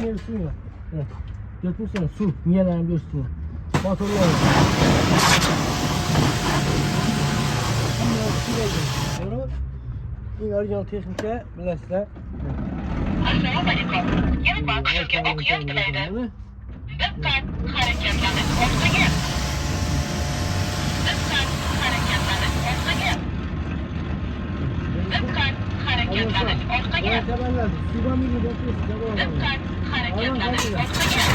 mil suyu var. Evet. Götürsene su. Miyelerini görsün. Motorlu var. Doğru. İlk orijinal teknikte bilesizler. Assalamualaikum. Yang başlığı okuyan dilaydi. Dikkat hareketlenir. Orta gel. Dikkat hareketlenir. Orta gel. Dikkat hareketlenir. Orta gel. Dikkat hareketlenir. Orta gel.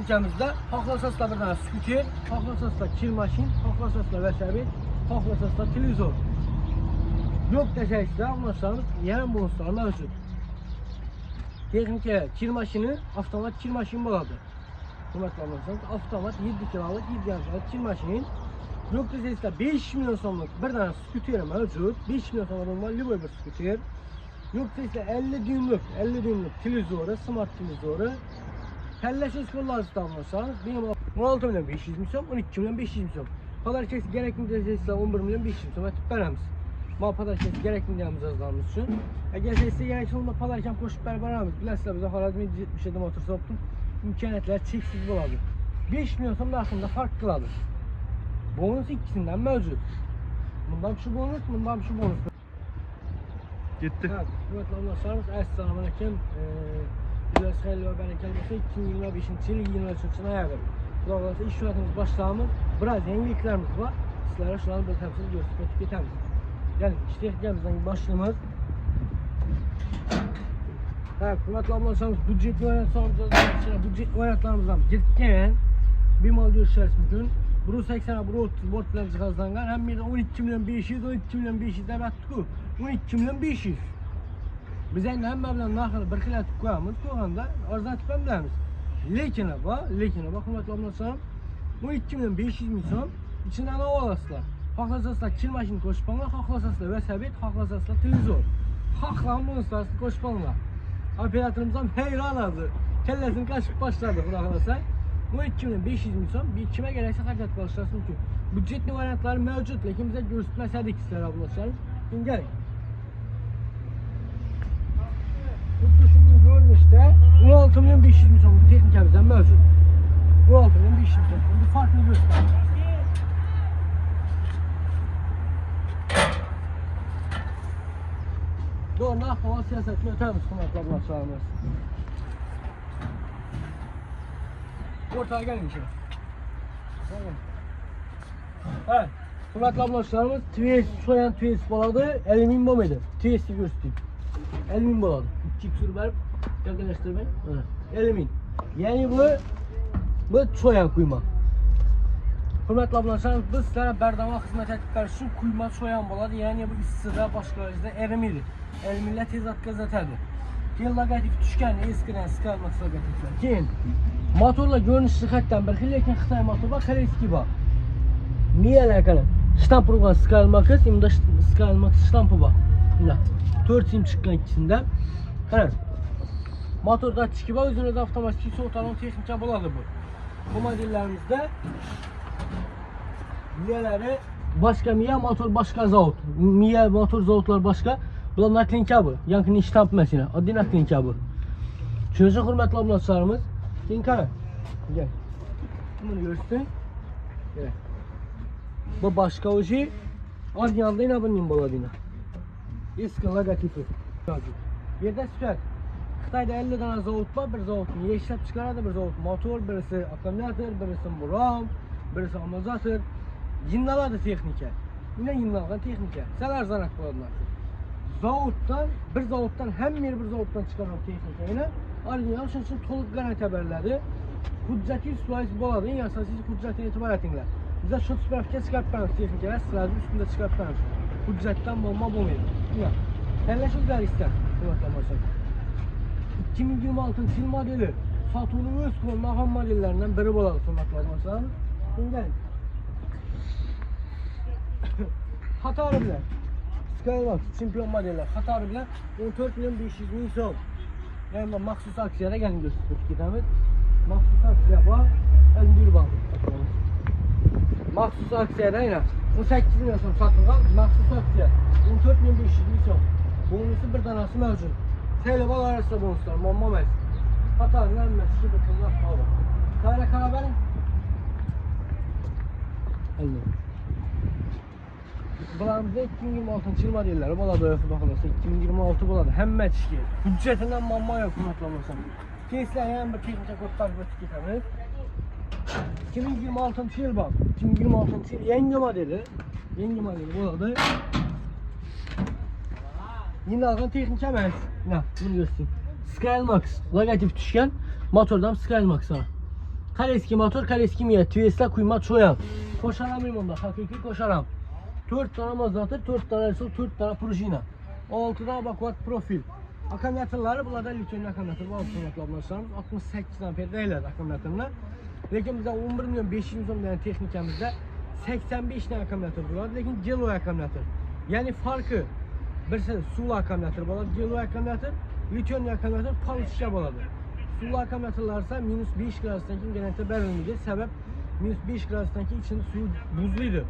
Ülkemizde Hoklasas'ta bir tane skuter, Hoklasas'ta kir maşin, Hoklasas'ta vesaire, Hoklasas'ta televizor. Yok deseyse anlarsanız yarım bonuslar mevcut. Teknike kir maşini, avtomat kir maşin buladı. Hürmetli anlarsanız avtomat 7 kiralık 7 yarışalık kir maşinin. Yok deseyse 5 milyon sonluk bir tane skuter mevcut. 5 milyon sonluk var Liboy bir skuter. Yok deseyse 50 düğümlük televizoru, smart televizoru. Kelleşiz kollarınızı alırsanız benim 16 milyon 500 milyon, 12 milyon 500 milyon. Pazartesi gerekli deseyse 11 milyon 500 milyon veremiz. Mal pazartesi gerekli diyemiz azalmış için. Gelseyse gerekli olma pazarken koşup veremiz. Bilesizler bize Harazmi 77 motor soktum. İmkaniyetler çeksiz buladı. 5 milyon son hakkında fark kıladı. Bonus ikisinden mevcut. Bundan şu bonus, bundan şu bonus. Gitti. Evet, hürmetli anlaşlarımız. Esselamu Aleyküm. Güzel hayırlı ve bereketli olsun. 2025 yılı 23'üne ayarladık. Dolayısıyla iş yönetimimiz başlığımız, biraz yeniliklerimiz var. Sizlere şu an bir temsil gösterip geçeriz. Yani işte gemimizden başlığımız. Evet, hürmetli anlaşlarımız budjetli oynatlarımızdan girken bir mal görüşürüz bugün. Buru 80'a buru 30 bort bilen cihazlangan. Hem bir de 12 milyon 500, 12 milyon 500 de battık. 12 milyon 500. Biz endi hamma bilan narxini bir xil aytib qo'yamiz, qo'yganda arzlatib ham bilamiz. Lekin hurmatli obunachilarim, bu 2 milyon 500 ming so'm ichidan olasizlar. Xohlasangizlar kir mashina qo'shib olinglar, xohlasangizlar velosiped, xohlasangizlar televizor. Xohlaganingizlar qo'shib olinglar. Operatorimiz ham hayron oldi. Kellasini qashib boshladi, xudo xolasa. Bu 2 milyon 500 ming so'm bir kime gerekse harakat qilishlari mumkin. Budjetli variantlari mavjud, lekin biz ko'rsatmasak sizlarga obunachilarim. Endi keling. Xuddi shunday ko'rinishda 16 milyon 500 ming so'mlik texnikamizdan mavjud. 16 milyon 500 ming so'm. Bu farqni ko'rsatadi. Doğru, ahval siyasetini ötemiz hürmetli ablalarımız. Ortaya gelin şimdi. Evet, hürmetli ablalarımız soyan twist boladı, elimin bom edi. Twist'i göstereyim. Elimin boladı. 2 kusur verip yakınlaştırmayın. Elimin. Yani bu soyan kuyma. Hürmetli ablalarımız, biz sizlere berdama hizmet ettikler için kuyma soyan boladı. Yani bu istidə başka yüzde erimiydi. Elimille tezat gazetedi. Keyin logotipi tushgan eskidan skalmak logotipilar. Keyin motorlar görünüş jihatdan bir xil, lekin Xitoy motori bor, koreyskiy bor. Miyalar qana shtamp urgan skalmakiz, imda skalmakiz shtampi bor. Mana 4 sim chiqqan ikkisida. Qara. Motorda ichki bor, o'zini avtomatik sovutalon texnika bo'ladi bu. Bu modellarimizda miyaları başka miya, motor başka zavod. Miya, motor zavodlar başka. Bular naklinka bu. Yankının ştamp mesela. Adli naklinka bu. Şöyle hürmetli ablalarımız. Keyin qara. Gel. Bunu görsün. Gel. Bu başka oji. Az yanında yine bunun boladığına. Eski logotipi. Yerdə sürat. Xitayda 50 tane zavod var. Bir zavodun işlep çıkardı. Bir zavod motor, birisi akkumulyator, birisi buram, birisi amortizator. Yinlaladı texnika. Yine yinlagan texnika. Sal arzonroq bo'ladi. Zavoddan, bir zavoddan hem bir zavoddan chiqqan texnika. Yine orijinal shuning uchun to'liq tabarladi. Hujjati suayz bo'ladi. Eng asosiy hujjatni e'tibor etinglar. Bizlar shu spravka chiqarib beramiz texnikalar, sizlarning ustida chiqarib beramiz. Hujjatdan muammo bo'lmaydi. Mana tanlash o'zlaringizdan. Hurmatli 2026 yil modeli sotuvni o'z qo'lmagan modellaridan biri bo'ladi, hurmatli do'stlar. Bunday Xatori bilan Skywalk chempion modeller Xatori bilan 14 milyon 500 ming so'm. Yani maxsus aksiyada gelin gösterip ketamiz. Maxsus aksiya bor. Endi bor. Maxsus aksiyada yine 18 milyon so'm sotilgan maxsus aksiya. 14 milyon 500 ming so'm. Bunun tanesi bir tanesi mevcut. Seyle bal arasında bonuslar, mamma mez. Hatanın emmesi gibi bunlar pahalı. Kayra karaberin. Elli. Bularımızda 2026 yılma deyirlər. Bala da yoxdur baxılırsa 2026 buladı. Həmmət işki. Hüccətindən mamma yox unutlamırsan. Keyslər yəni bir texnikə kodlar götürüb getəmiz. 2026 yıl bak. 2026 yıl yeni modeli. Yeni modeli buladı. Yine alğan texnikə məniz. Nə, bunu göstereyim. Skymax logotip düşkən. Motordan Skymax ha. Kaleski motor, kaleski miyet. Tüyeslə kuyma çoyan. Koşaram limanda, hakiki koşaram. 4 tane mazatır, 4 tane sol, 4 tane prujina. 6 tane bakvat profil. Akkumulyatorları bunlarda lityum akkumulyator var. Akkumulyatorlarımız 68 amper deyirlər akkumulyatorlar. Lakin bizdə 11 milyon 500 min dənə texnikamızda 85 tane akkumulyator var. Lakin gelo akkumulyator. Yəni farkı birisi sulu akkumulyator var, gelo akkumulyator, lityum akkumulyator palışka boladır. Sulu akkumulyatorlar ise minus 5 gradusdan ki genellikle verilmeyecek. Sebep minus 5 gradusdan ki içinin suyu buzluydu.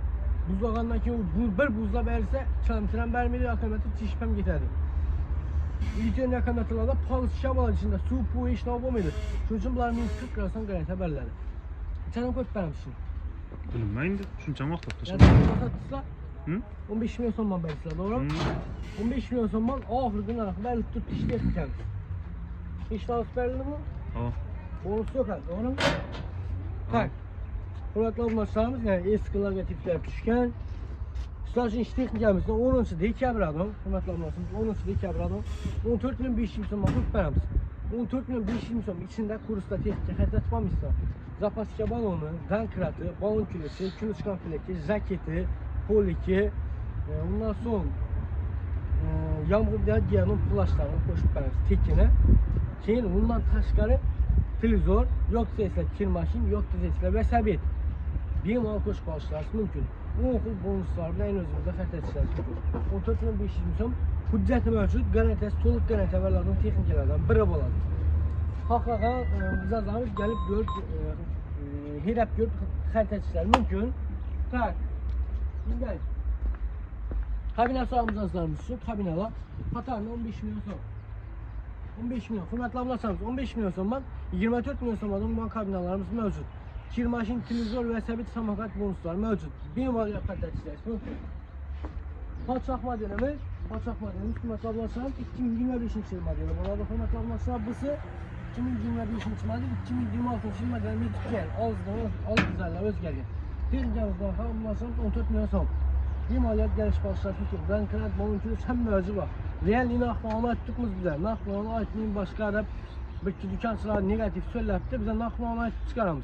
Buzlağandan ki bir buzla verirse kilometren vermeli akkumulyator çişpem getirdi. Lityum akkumulyatorlarda palışka boladır içinde su bu iş ne olmaydı. Çocuğun bunlar minus 40 gradusdan genellikle verirler. Canım koyup vermişsin. Bilməyindi. Şunca vaxt Ya tapdı. da Hı? 15 milyon son mal verirler, doğru mu? Hı. 15 milyon son mal ahırgın arası verip tut işleyip biter. Hiç daha süperli mi? Ha. Bonus yok ha, doğru mu? Tak. Burakla bunlaşlarımız yani eskiler ve tipler düşken. Üstad için işte teknikamızda 10. dekabr adam. Burakla bunlaşlarımız 10. dekabr adam. 14 milyon 500 son mal tutmayamız. 14 milyon 500 son içinde kursta teknik hərəkət etməmişsə. Zapaska balonu, dankratı, balon külesi, külüçkan fileki, jaketi, poliki, bundan son yağmur diyanın plaşlarını koşup veririz tekine. Keyin bundan taşqarı televizor, yok sesle kir maşin, yok sesle ve sabit. Bir mal koşup alışlarız mümkün. Bu okul bonuslar bilen özümüzde xətətçiləriz mümkün. 14 milyon 500 milyon hüccəti mövcud, qarantiyası, toluq qarantiyya verilən texnikalardan biri boladı. Haqlağa bizazlarımız gəlib görüb, hirəb görüb xətətçilər mümkün. Tak. Gəl. Kabine sağımız azlarımız için kabineler hatarlı 15 milyon son. 15 milyon. Hürmetli ablasanız 15 milyon son 24 milyon sonmadan bu kabinelerimiz mevcut. Kir maşin, televizor ve sabit samakat bonuslar mevcut. Bir mal yapacağız mümkün. Paçak modelimiz, hürmetli ablasanız 2025 yıl modeli. Burada hürmetli ablasanız busu 2025 model, 2026 yıl modelimiz güzel. Az güzeller özgərgən. Texnikamızdan hamılasınız 14 milyon son. Bir maliyet geliş başlatmış ki, ben kanat balon külüs hem mevzu var. Real yine naklavama ettikimiz bize. Naklavama etmeyin başka arab bir dükkançılar negatif söyleyip bize naklavama ettik çıkaramız.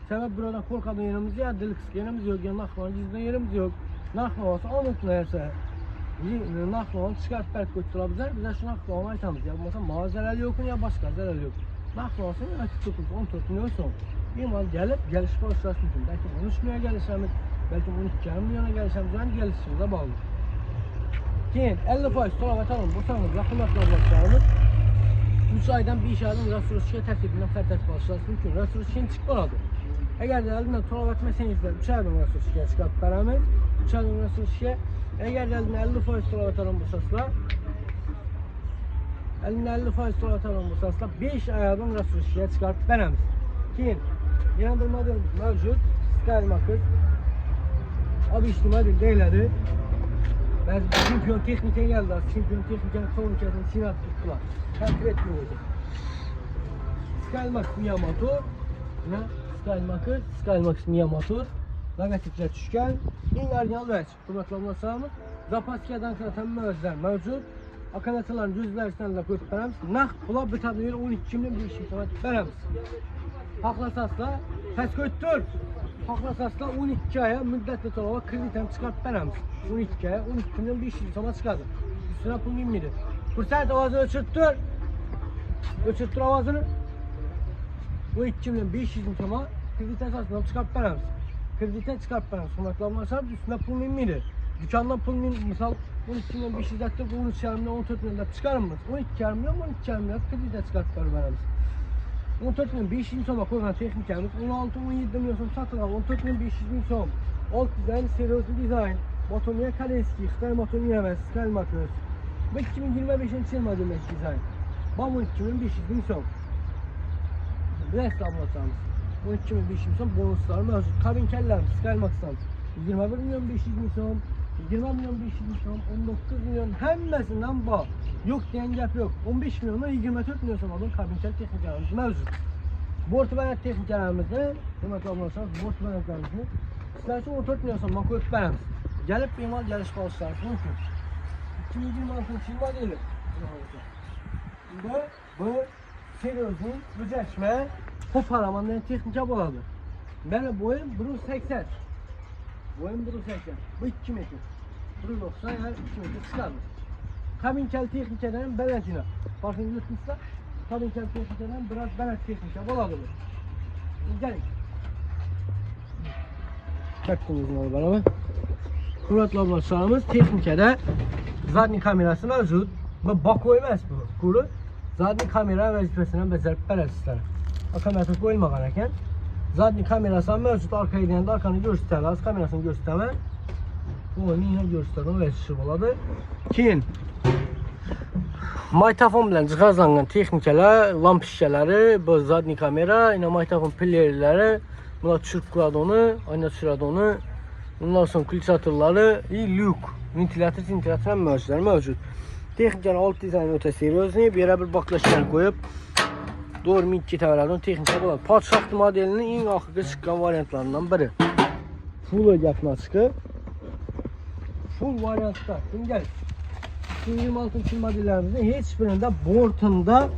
Sebep burada korkadan yerimiz ya, delik yerimiz yok, ya naklavama cizden yerimiz yok. Naklavası anlatmayarsa, naklavama çıkartıp belki götürüyor bize şu naklavama etamiz. Ya mesela mağazalar yok ya başka zarar yok. Naklavası ettik 14 milyon son. Bir mal gelip geliş başlatmış. Belki 13 milyon gelişemiz. Belki 12 milyona gelişemiz yani gelişimize bağlı. Keyin 50 faiz tolavat alın. Bu sanırım yakınlıkla başlayalım. 3 aydan bir iş aydan Rasuluşki'ye tertibinden fərqət başlasın mümkün. Rasuluşki'nin çıkmadı. Eğer de elinden tolavat mesenizler 3 aydan Rasuluşki'ye çıkartıp verəmiz. 3 aydan Rasuluşki'ye. Eğer de elinden 50 faiz tolavat alın bu sasla. Elinden 50 faiz tolavat alın bu sasla 5 aydan Rasuluşki'ye çıkartıp verəmiz. Keyin yine bir modelimiz mevcut. Skymax. Abi işlemedi değilleri. Ben şampiyon teknike geldi. Şampiyon teknikanın sonuçlarını sinat tuttular. Konkret mi oldu? Skymax Mia motor. Skymax Mia motor. Logotipler düşkən. En orijinal vəc. Hürmetli sağımız. Zapaskiyadan kıratan özler mevcut. Akanatıların gözlərisindən də qoyub verəmiz. Nax pula bütədə yer 12 milyon bir işim verəmiz. Haqla sasla. Pəs götür. Haqla sasla 12 aya müddətli tolava krediten çıkartıp verəmiz. 12 aya 12 milyon 500 soma çıkardı. Üstüne pul inmedi. Fırsat avazını ölçürttür. Ölçürttür avazını. 12 milyon 500 soma krediten esasından çıkartıp verəmiz. Krediten çıkartıp verəmiz. Sonraklanmasan üstüne pul inmedi. Dükkandan pul inmedi. Misal 12 milyon 500 ettir. 13 milyon 14 milyon çıkarmaz. 12 milyon 12 milyon krediten çıkartıp verəmiz. 14 milyon 500 soma koyulan texnikamız 16-17 milyon som satılan 14 milyon 500 bin som. Alt dizayn, seriozlu dizayn. Motomiya Kaleski, Xitay motomiya ve Skymax. Bu 2025 yıl model dizayn. Bu 2500 bin so'm. Biraz da anlatacağım. Bu 2500 bin so'm bonuslar mevcut. Kabin kellerimiz, Skymax'tan 21 milyon 500 bin so'm, 20 milyon 500 bin so'm, 19 milyon hemmesinden bağ. Yok diyen gap yok. 15 milyonla 24 milyon so'm alın kabin kel texnikalarımız mevcut. Bort banet texnikalarımızda, demek olmazsa bort banetlerimizni sizler için 14 milyon so'mdan koyup veremiz. Gelip bemal geliş kalışlar mümkün. 2026 yıl modeli. Bu seriyozun büzleşme Hoparamanların texnika boladı. Benim boyum 1.80. Boyum 1.80. Bu 2 metre. 1.90 yani 2 metre çıkardı. Kabin kel texnikadan belentine. Farkını yutmuşsa kabin kel texnikadan biraz belent texnika boladı bu. Gelin. Çaktığımızın oldu bana mı? Kuvvetli ablaçlarımız texnikada zadni kamerası mevcut. Bu bak koymaz bu kuru. Zadni kamera vazifesinden becerip belirtisiler. Akametrik koyulmagan ekan. Zadni kamerası mevcut. Arkaya gidende arkanı gösterler. Kamerasını gösterme. Bu oyunu yine gösterme vazifesi boladı. Keyin maytafon bilan jihozlangan texnikalar, lamp şişeleri, bu zadni kamera, yine maytafon pillerleri, bunlar tushirib qo'yadi uni, oyna tushiradi uni. Bundan sonra kulçatırları, lyuk, ventilator mevcut. Texnikanın alt dizaynı öte seriyozlu, bir yere bir baklaşlar koyup doğru mid ketaveradi, texnika bo'ladi. Podshoht modelinin eng oxirgi chiqqan variantlarından biri. Full gapni chiqib. Full variantda. Gel. 2026 yıl modellerimizde hiçbirinde bortunda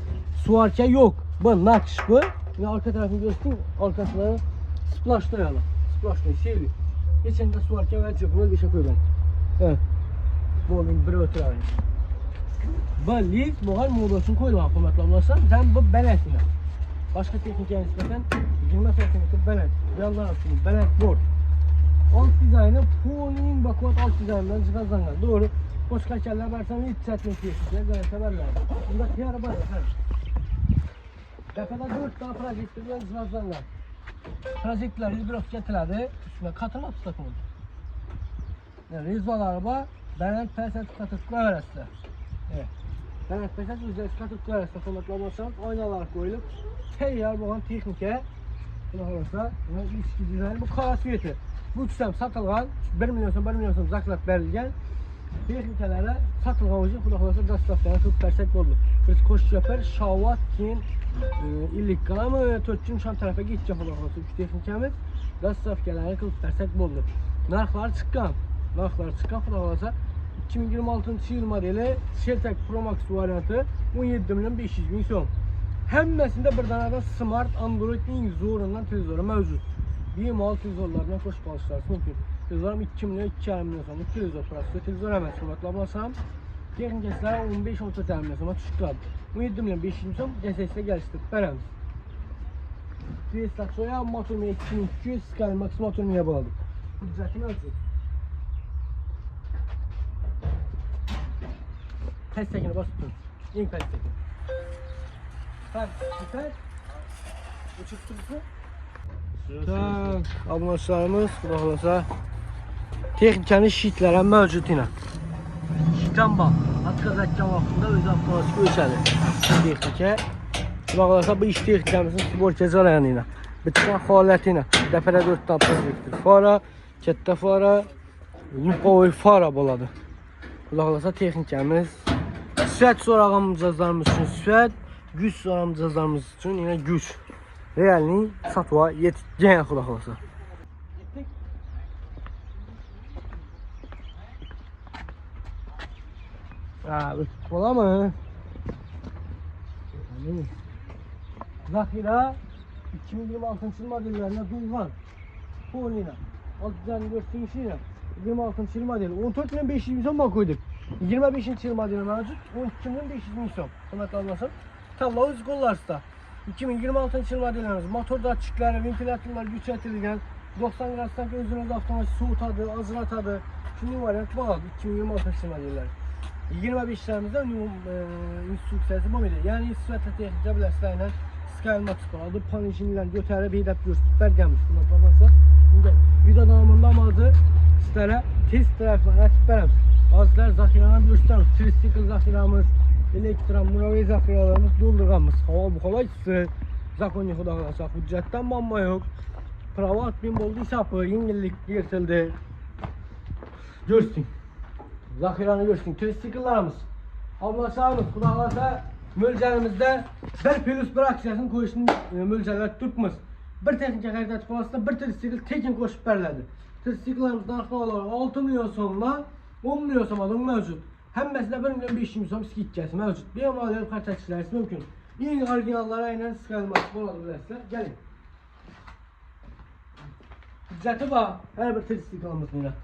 suarka yok. Bu nakş bu. Ve arka tarafını göstereyim. Arkasına splash dayalı. Splash ne şeyli. Geçen de suarka ve cıbını bir şey koy ben. Evet. Bu onun bir ötürü aynı. Bu lift bu hal modosunu koyulan kıymetli olursa ben bu belentine. Başka teknikaya nispeten 20 cm belent. Yanlar altını belent board. Alt dizaynı Pony'nin bakıvat alt dizaynından cihazlangan. Doğru. Boş kaçarlar versen hiç setmek diye gayet severler. Bunda tiyarı var ya. Tepede 4 tane projektörden cihazlangan. Projektörler hidrof getirdi. Üstüne katılmak takımı. Yani rizval araba belent peset katıkla veresiler. Evet. Belent peset üzerine katıkla veresiler. Komatlamasam aynalar koyulup teyyar boğan teknike. Buna olursa ilişki dizaynı bu karasiyeti. Bu tüsem satılgan 1 milyon so'm zaklat berilgan texnikalara satılgan o'zi xudo xolasa dastavkani qilib bersak bo'ldi. Biz qo'shib yapar Shawat keyin 50 grammi 4 sham tarafiga ketgan xudo xolasa uch texnikamiz dastavkalarini qilib bersak bo'ldi. Narxlar chiqqan xudo xolasa 2026 yil modeli Sheltak Pro Max varianti 17 milyon 500 bin so'm. Hammasida bir danadan Smart Android'ning zo'ridan televizori mavjud. Bemalol televizorlardan qo'shib olishingiz mumkin. Televizorim 2 milyon 2,5 milyon so'mlik televizor turadi. Televizor emas, hisoblasam texnikasilar 15-14 milyon so'mga tushib qoladi. 17 milyon 500 ming so'm DSS'ga gelishtirib beramiz. Tesla Soya motor 2200 Skymax motor miya bo'ladi. Hujjati mavjud. Testakini bosib turing. Eng pastdagi. Tak, tak. Uçup turibdi. Tak, abonatlarımız xudo xolasa texnikanın sheetlari ham mavjud yana. Sheetdan bor. Atkazayotgan vaqtida o'zi avtomatik o'chadi. Texnika. Xudo xolasa bu ish texnikamizning sborka jarayoni yana. Bitta holat yana. Tepada 4 ta projektor fara, katta fara, yumqovoy fara bo'ladi. Xudo xolasa texnikamiz sifat so'ragan mijozlarimiz uchun sifat, güç so'ragan mijozlarimiz uchun yana güç. Realning satva yetgan xudo xolasa. Bo'ladimi? Zaxira 2026 yil modellarına duygan. Polina 604 inçli 26 yil modeli 14 milyon 500 bin so'm koyduk. 25 yil modeli mevcut 12 milyon 500 bin so'm. Hurmatli olmasan tablo o'z qo'llaringizda. 2026 yıl modellerimiz motor dатчиклari, ventilatorlar güçletilen 90 graddan özünüz avtomatik soğutadı, azlatadı. Şimdi variant var 2026 yıl modeller. 25'lerimizde instruksiyası bu muydu? Yani süratli texnika bilasizlar Skymax var. Panişinle götürüp hidap gösterip bergenmiş. Buna bakmasa. Şimdi video davamında amacı sizlere test tarafından açıp verəm. Azlar zaxiralarını göstəririz. Tricycle zaxiramız, elektron, muroviy zaxiralarımız doldurğanımız. Hava bu kolay sıfır. Zakonni xuda qalasa hüccətdən banma yox. Privat bin boldu hesabı, yengillik yırtıldı. Görsün. Zaxiranı görsün. Tricycle'larımız. Ablasağımız xuda qalasa mölcəlimizdə 1 plus 1 aksiyasını qoyuşun mölcələr tutmaz. Bir texnika xəritəsi falasında bir tricycle tekin qoşub bərlədi. Tricycle'larımız narxı olaraq 6 milyon somla 10 milyon somadan mövcud. Həmməsinə 1 milyon 500 min som skidkəsi mövcud. Bir maliyyə xəritəçilərisi mümkün. Yeni orijinallara ilə sıxılması oladı bilərsizlər. Gəlin. Hüccəti var. Hər bir tricycle'ımız ilə.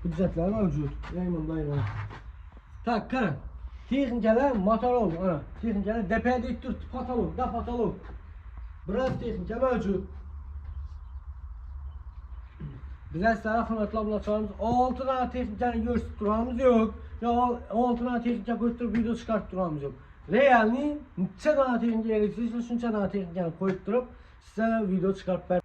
Hüccətlər mövcud. Raymond Ayran. Tak, qarın. Texnikalar motor oldu. Ana. Texnikalar dəpəyə deyib dur. Patolog. Da patolog. Biraz texnika mövcud. Bizə sizlərə xanatlı ablaçlarımız 6 tane texnikanı göstərib duramız yox. Ya 6 tane texnika qoyub video çıxartıb duramız yox. Realni neçə tane texnika eləyirsiniz, şunca tane texnikanı qoyub durub sizlərə video çıxartıb bər.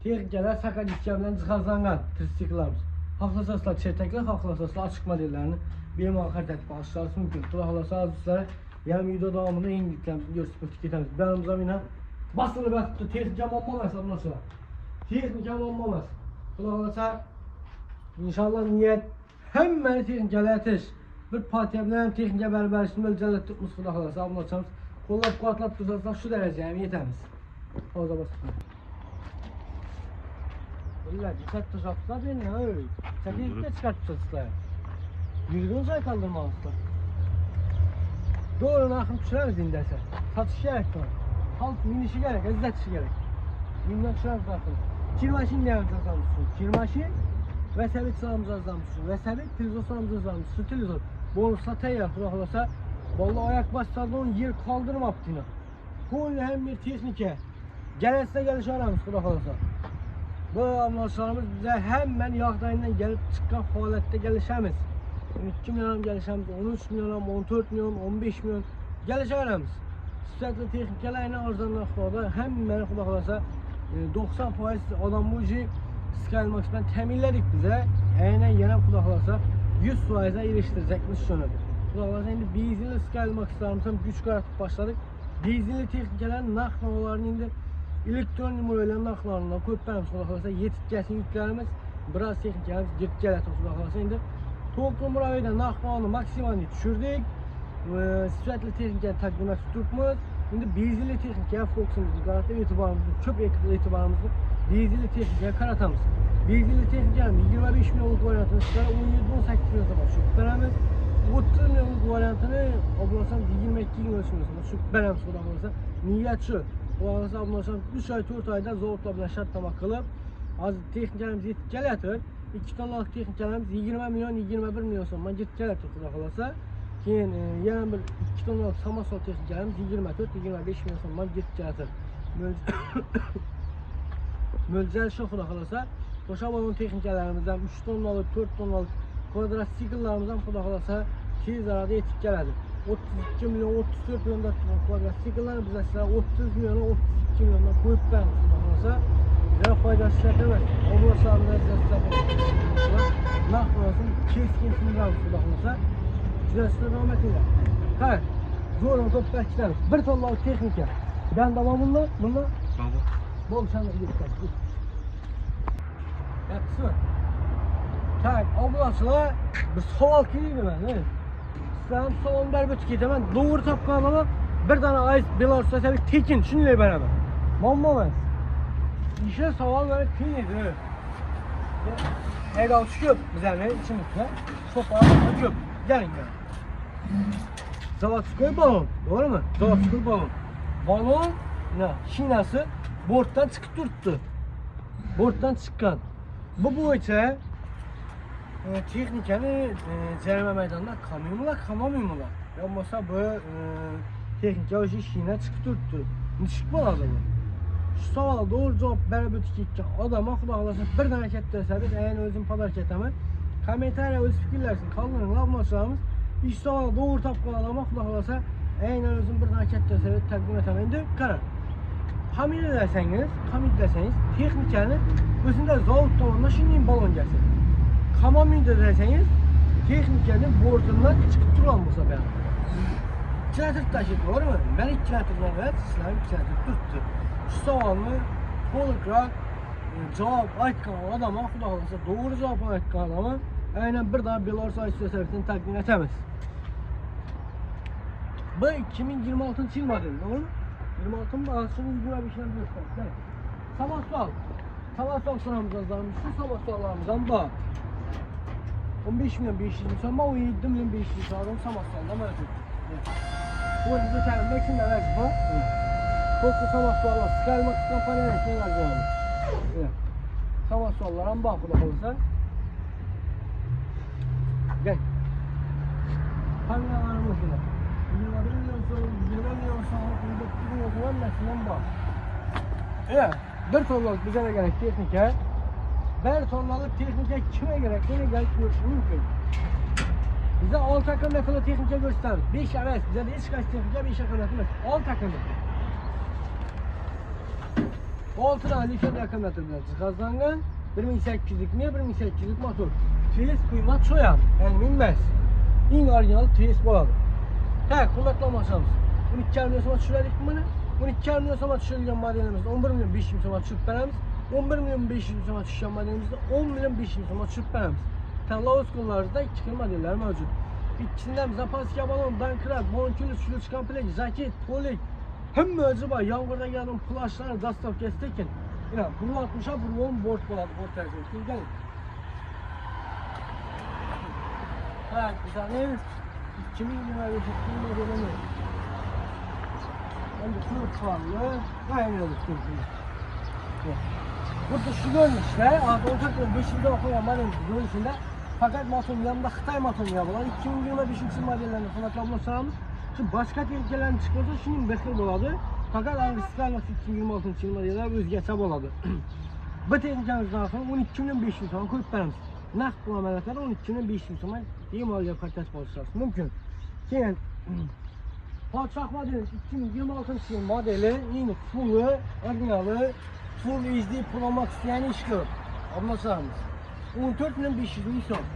Texnikalar sakat işkəmdən cihazlanğan tricycle'larımız. Haqlasaslar çertəklər, haqlasaslar açıq modellərini bemal xəritəti başlarınız mümkün. Tulaqlasa azizlərə yani video davamında yeniliklerimizi gösterip getiriz. Benim zamina basılı baktı texnika olmaz nasıl? Texnika olmaz. Kulağınıza inşallah niyet hemen texnikalar ateş. Bir partiya bilen texnika bərbərisini ölçələ tutmuş kulağınıza ablaçamız. Kollab qatlat tutarsak şu dereceye yetemiz. O zaman basın. İlla dikkat tutacaklar beni ha öyle. Sen de çıkartacaklar. Yürüdüğün say kaldırmalısın. Doğru nakım düşürəriz indəsə. Satış gerek var. Halk minişi gerek, əzzətçi gerek. Mindən düşürəriz nakım. Kirmaşin neyəmizə azalmışsın? Kirmaşin vəsəbit sıramızı azalmışsın. Vəsəbit televizor sıramızı azalmışsın. Televizor bonusla təyər xulaqlasa. Vallahi ayak bassadı onu yer kaldırmaptı yine. Koyun hem bir texnika. Gələsində gəliş aramız xulaqlasa. Bu amlaşlarımız bizə hemen yağdayından gelip çıkan halette gəlişəmiz. 2 milyon gelişemiz, 13 milyon, 14 milyon, 15 milyon gelişemiz. Sürekli texnikalarla arzanlıqlarda hemen xulaqlasa 90% adam bu işi Skymax'dan təminlədik bizə. Əyinə yenə xulaqlasa 100%'e erişdirəcəkmiş şöndür. Xulaqlasa indi benzinli Skymax'larımızdan güç qaratıb başladık. Benzinli texnikaların narxlarını indi elektron nümunələr narxlarından qoyub bərəmiz xulaqlasa yetkəsin yüklərimiz biraz texnikalarımız getgələtə xulaqlasa indi Toplu muravide nakmanı maksimalini düşürdük. Süratli texnikaya takdimat tutmuş. Şimdi benzinli texnikaya fokusumuzu qaratıb etibarımızı, çok etibarımızı benzinli texnikaya qaratamız. Benzinli texnikanın 25 milyonluk variantını sizlərə 17-18 milyonda başlayıb bərəmiz. 30 milyonluk variantını ablasam 22 gün ölçümüzdə başlayıb bərəmiz xudaqlarsa. Niyyət şu, xudaqlarsa ablasam 3 ay 4 ayda zorla bilə şartlamaq qılıb. Az texnikalarımız yetib gələtdir. 2 tonluk texnikalarımız 20 milyon 21 milyon sonra getgələtdir xuda qalasa. Keyin yana bir 2 tonluk Samasol texnikalarımız 24-25 milyon sonra getgələtdir. Mölcəl şu xuda qalasa. Qoşa balon texnikalarımızdan 3 tonluk 4 tonluk quadricycle'larımızdan xuda qalasa tez arada yetib gələdir. 32 milyon 34 milyon da quadricycle'lar bizə sizə 30 milyon 32 milyondan qoyub bərəmiz xuda qalasa. Bizə faydası şəkilməz. Oblaslarımızda sizə nakmasın keskin siniramiz xudaqlasa. Güzəlsizə rəhmət elə. Hayır. Zorla top bəkidəmiz. 1 tonluk texnika. Ben davamında bunda bol şanlı gidiyoruz. Yapısı var. Tak, oblasılar bir soğal keliydi mən. Sen soğalın bərbəti ketəmən. Doğru tapqan ama bir tane ayız Belarus vəsəbi tekin. Şununla bərəbər. Mamma mən. İşe soğal verip keliydi. Evde çıkıyor bizimle içimizde. Sopa açıyor. Gelin gel. Zavatskoy balon. Doğru mu? Zavatskoy balon. Balon ne? Şinası borttan çıkıp durdu. Borttan çıkan. Bu boyunca texnikanı cərimə meydanında kamyonlar, kamamyonlar. Olmasa bu texnika o şinə çıkıp durdu. Ne çıkmadı bu? Şu savalla doğru cevap bərabər tikikən adama xudaqlasa bir dənə hərəkət desədir, əyin özün pad hərəkətəmə kommentariya öz fikirlərsin, qalın ablaçlarımız iş savalla doğru tapqan adama xudaqlasa əyin özün bir dənə hərəkət desədir, təqdim etəmə. İndi qarar. Kamil deseniz, texnikanı özünde zavod tomonundan şimdi balon gelsin. Kamamide deseniz, texnikanın borcundan çıkıp duran bu sefer. 2 litre taşıdı, var mı? Ben 2 litreden evet, sizler 2 litre tuttu. Şu savanı, tolikra cevap aytkan adama, Xudo xolasa doğru cevap aytkan adama aynen bir daha Belarus Aksiya servisini takdim etemiz. Bu 2026 yıl modeli, doğru mu? 26 mı? Aslında 25'den gösterdik. Savaşsal sıramız azalmış. Şu savaşsallarımızdan bak. 15 milyon 500 bin sonra 17 milyon 500 bin sonra savaşsalda mevcut. Bu arada terimde için de verdik bu. Toplu savaşsallar, sıkılmak isteyen panel için verdik onu. Savaşsallardan bak bu da olursa. Gel. Panellerimiz yine. 20 milyon sonra, 20 milyon sonra nesinden bak. Evet. Bir tonlalık bize ne gerek texnika? Bir tonlalık texnika kime gerek? Yine gerek görüşü mümkün. Bize 6 akım akıllı texnika gösterir. 5 evet, bize de hiç kaç texnika 5 akım akıllı. 6 akım. 6 tane litre akım bilen cihazlangan. 1800'lik niye 1800'lik motor? Twiz kıymat soyan. Yani bilmez. En orijinal twiz boladı. He, kulaklanmasanız. 12 milyon sonra düşüredik mi bunu? 12 milyon sonra düşürülen modelimizde 11 milyon 500 bin sonra düşürüp veremiz. 11 milyon 500 bin sonra düşüren modelimizde 10 milyon 500 bin sonra düşürüp veremiz. Lavuz kollarımızda 2 modeller mevcut. İkisinden Zapaska balon, Dankrat, Monkülü, Sülüç kompleks, Jaket, Polik. Hem mevcut var. Yağmurda geldim flaşları, dastaf kestekken. Yine bunu 60'a bunu 10 borç boladı. Ortaya koyuyoruz. Gelin. Ha, güzel değil mi? 2025 modeli. Hem de kılık farlı, aynı olur kılıklı. Burada şu görünüşler, ortakların 500'de okuyan modelimiz görünüşünde fakat motorun yanında Xitay motorunu yapılan 2025 modellerini fırlatlamını sağlamız. Şimdi başka tehlikelerin çıkmasa şimdi bekir boladı. Fakat Skylax 2026 yıl modeller özgeçe boladı. Bu tehlikemizden sonra 12.500 sonra koyup verimiz. Naqd pul ameliyatlari 12.500 sonra bemalga qaytarish bo'lishasi mumkin. Keyin Podshoh modeli 2026 yil modeli, eng fulli, originali, Full HD Pro Max yani ish ko'p. Almasangiz 14.500 ming so'm.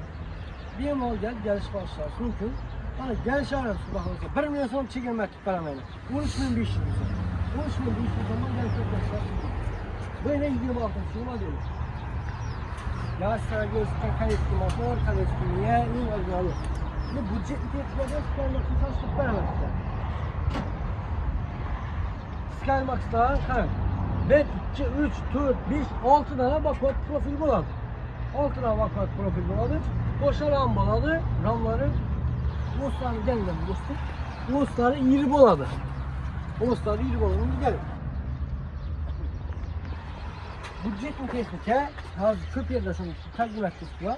Bemalga gelish bo'lishasi mumkin. Mana gelishamiz xudo xolasa 1 million so'm chegirma tutib beraman. 13.500 ming so'm. 13.500 so'mdan gelishga bo'lishasi mumkin. Bu 2026 yil modeli. Yastığa gözüken kayıtlı motor, kayıtlı niye, iyi olacağı. Bu budget ihtiyaçları Skymax'ı saçtık veremezler. Skymax'ta 1, 2, 3, 4, 5, 6 tane bakvat profil buladı. 6 tane bakvat profil buladı. Boşa ram buladı. Ramları Uluslarını gelmedi dostum. Ulusları iri buladı. Ulusları iri buladı. Şimdi gelin. Budjet texnika, hozir ko'p yerda shuni taqdim etdik va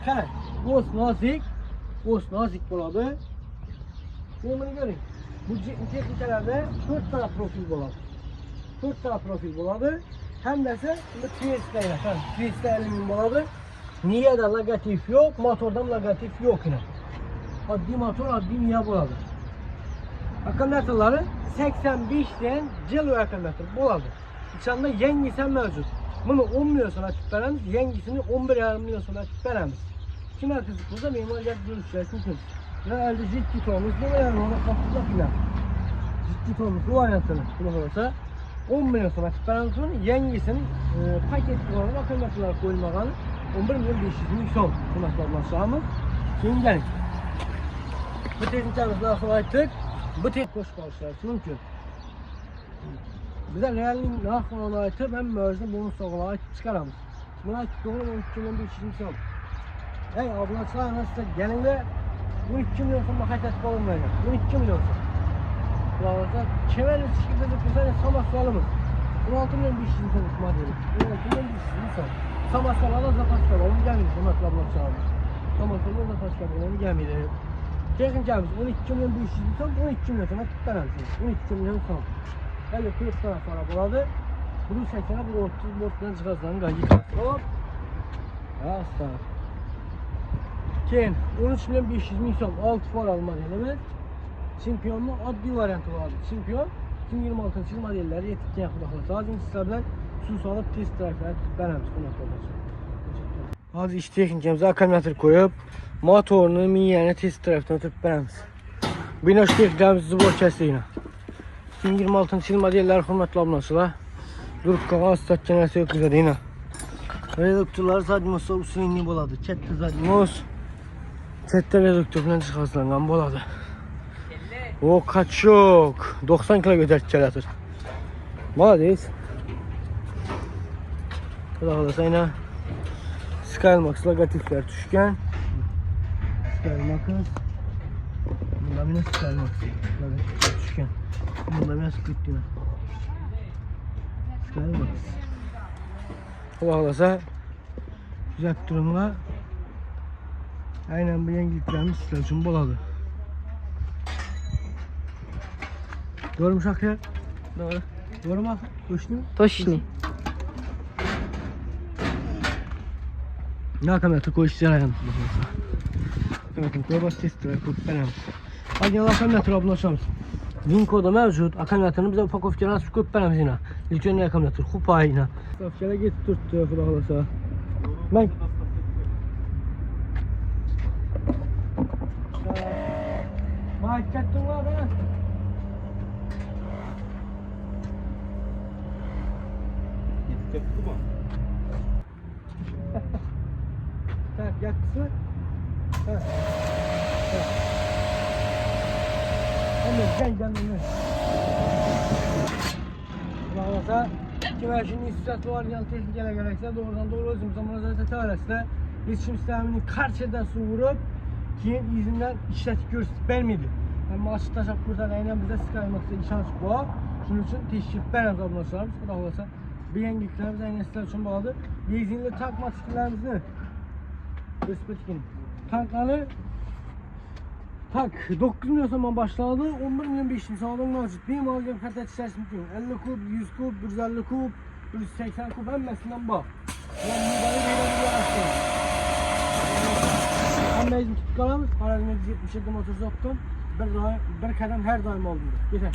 qarang, o'z nozik bo'ladi. Mana buni ko'ring. Budjet texnikalarda 4 ta profil bo'ladi. 4 ta profil bo'ladi. Hammasi bu twistlar, twistlar alyumin bo'ladi. Niyada logotif yo'q, motorda logotif yo'q ina. Oddiy motor, oddiy niya bo'ladi. Akkumulyatorlari 85 dan jil akkumulyator bo'ladi. İçinde yengisi mevcut. Bunu 10 milyon sonra açıp veremiz, yengisini 11,5 milyon sonra açıp veremiz. Kime kızıklıza mimar yer görüşlersin kız. Ve elde ciddi tonumuz bu yani ona kapıda filan. Ciddi tonumuz bu variantını kullanılırsa 10 milyon sonra açıp veremiz bunu. Yengisinin paket kullanıp akıllıklar koyulmadan 11 milyon 500 bin son kullanılmasıyamız. Şimdi gelin. Bu tekniklerimiz nasıl açtık? Bu teknik koşu çalışması mümkün. Bize realin narxını aytib, hem mövzunu bunun soğulağı çıkaramız. Buna doğru 12 milyon 500 bin so'm. Ey ablaçlar nasıl gelinde 12 milyon so'mga qaytatib olinmaydi. 12 milyon so'm. Bularga kemerli çıkıda da güzel samaslarımız. 16 milyon 500 bin so'm modeli. 16 milyon 500 bin so'm. Samaslarla zapaskar olun gelmedi. Hürmetli ablaçlarımız. Samaslarla zapaskar olun gelmedi. Texnikamiz 12 milyon 500 bin so'm, 12 milyon so'mga tuttanamiz. 12 milyon so'm. Böyle 40 tane para buladı. Bunu 80'e bu 30 borçtan cihazlarını gayet. Hop. Asla. Keyin 13 milyon 500 bin so'm 6 for alma demek. Çempiyonluğun adli variantı vardı. Çempiyon 2026 yıl modelleri yetikken kulaklar. Lazım sizlerden sus alıp test drive'lar benim kulaklar. Az iş texnikamizni akkumulyator koyup motorunu miyəni test drive'dan ötüb beğenmiş. Binoş texnikamizni blokçası yine. 2026 yıl modelleri hürmetli abunasılar. Durup kalan stat genesi yok bize yine. Reduktorlar zadimosu usulünü boladı. Çette zadimos. Çette reduktor bilen çıxasılan boladı. O kaçok. 90 kilo götürüp gelir. Malades. Kulaklar yine. Skymax logotifler düşken. Skymax. Bunda yine Skymax logotifler düşken. Bunda yine sıkıntı yine. Skymax. Kulaklarsa güzel durumla. Aynen bu yeniliklerimiz sizler için boladı. Doğru mu Şakir? Doğru. Doğru mu? Точно? Точно. Ne akımda koyuşlar ayağım. Evet, koy bas test koy benim. Hadi Allah akımda ablaşalım. Link kodu mevcut. Akımdatını bize upakovkadan koy benim yine. İlk önce akımdatı kupa yine. Safçala git tuttu kulağlasa. Ben. Mahkettin var ha. Tak yakısı. Ha. Gel gel. Kulağlasa. Kime şimdi istisyatlı var yan tehlikele gerekse doğrudan doğru özüm zamanı zaten teoresiyle iletişim sisteminin karşıdan su vurup keyin izinden işletip görsüp vermedi. Yani açık taşak burada aynen bize Skymax'a işans bu. Şunun için teşkil beğeniriz abonlaşlarımız. Kulağlasa. Bir yeniliklerimiz aynen sizler için bağlı. Benzinli tank matiklerimizi Respetin. Tankları tak 9 milyon zaman başladı. 11 milyon 5 milyon sağlam mevcut. Bir mal gibi kata içerisinde 50 kub, 100 kub, 150 kub, 180 kub emmesinden bak. Yani müdahale verebiliyor aslında. Ama bizim tutkalarımız Arazimiz 77 motor zoptum. Bir kadem her daim oldu. Yeter.